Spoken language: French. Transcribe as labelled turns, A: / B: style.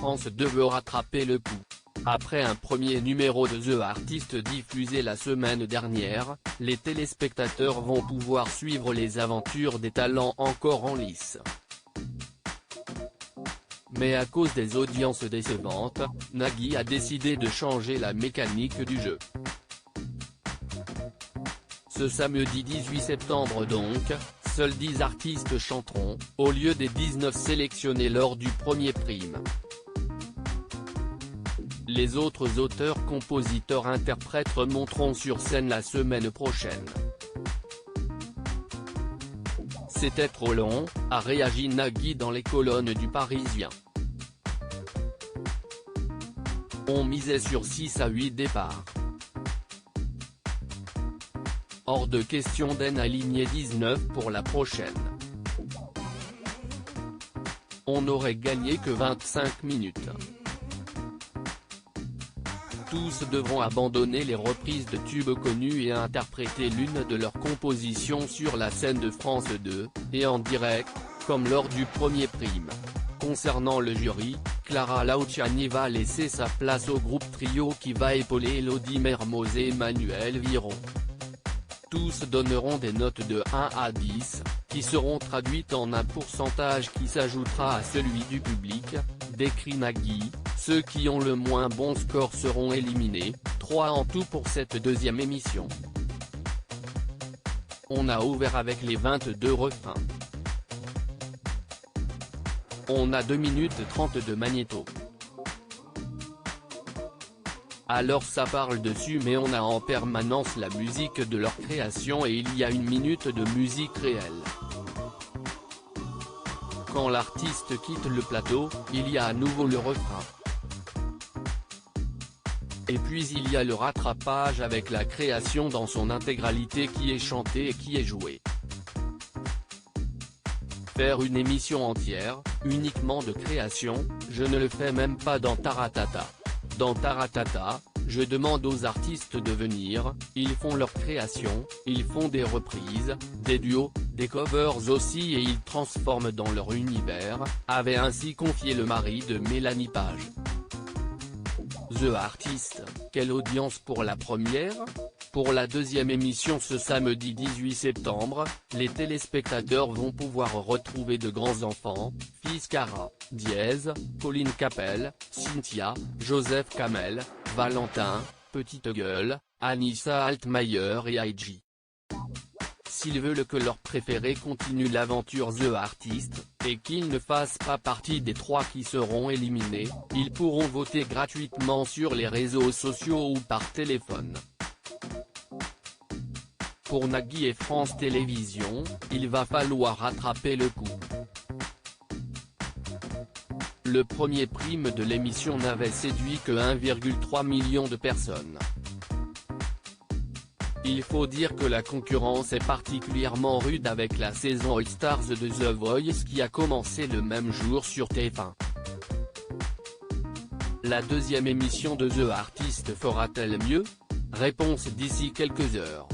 A: France 2 veut rattraper le coup. Après un premier numéro de The Artist diffusé la semaine dernière, les téléspectateurs vont pouvoir suivre les aventures des talents encore en lice. Mais à cause des audiences décevantes, Nagui a décidé de changer la mécanique du jeu. Ce samedi 18 septembre donc, seuls 10 artistes chanteront, au lieu des 19 sélectionnés lors du premier prime. Les autres auteurs, compositeurs, interprètes remonteront sur scène la semaine prochaine. C'était trop long, a réagi Nagui dans les colonnes du Parisien. On misait sur 6 à 8 départs. Hors de question d'en aligner 19 pour la prochaine. On n'aurait gagné que 25 minutes. Tous devront abandonner les reprises de tubes connus et interpréter l'une de leurs compositions sur la scène de France 2, et en direct, comme lors du premier prime. Concernant le jury, Clara Luciani va laisser sa place au groupe trio qui va épauler Elodie Mermoz et Emmanuel Viron. Tous donneront des notes de 1 à 10, qui seront traduites en un pourcentage qui s'ajoutera à celui du public, décrit Nagui. Ceux qui ont le moins bon score seront éliminés, 3 en tout pour cette deuxième émission. On a ouvert avec les 22 refrains. On a 2 minutes 30 de magnéto. Alors ça parle dessus, mais on a en permanence la musique de leur création et il y a 1 minute de musique réelle. Quand l'artiste quitte le plateau, il y a à nouveau le refrain. Et puis il y a le rattrapage avec la création dans son intégralité qui est chantée et qui est jouée. Faire une émission entière, uniquement de création, je ne le fais même pas dans Taratata. Dans Taratata, je demande aux artistes de venir, ils font leur création, ils font des reprises, des duos, des covers aussi et ils transforment dans leur univers, avait ainsi confié le mari de Mélanie Page. The Artist, quelle audience pour la première? Pour la deuxième émission ce samedi 18 septembre, les téléspectateurs vont pouvoir retrouver de grands enfants, Fiskara, Diez, Pauline Capel, Cynthia, Joseph Kamel, Valentin, Petite Gueule, Anissa Altmaier et IG. S'ils veulent que leur préféré continue l'aventure The Artist, et qu'ils ne fassent pas partie des 3 qui seront éliminés, ils pourront voter gratuitement sur les réseaux sociaux ou par téléphone. Pour Nagui et France Télévisions, il va falloir rattraper le coup. Le premier prime de l'émission n'avait séduit que 1,3 million de personnes. Il faut dire que la concurrence est particulièrement rude avec la saison All Stars de The Voice qui a commencé le même jour sur TF1. La deuxième émission de The Artist fera-t-elle mieux? Réponse d'ici quelques heures.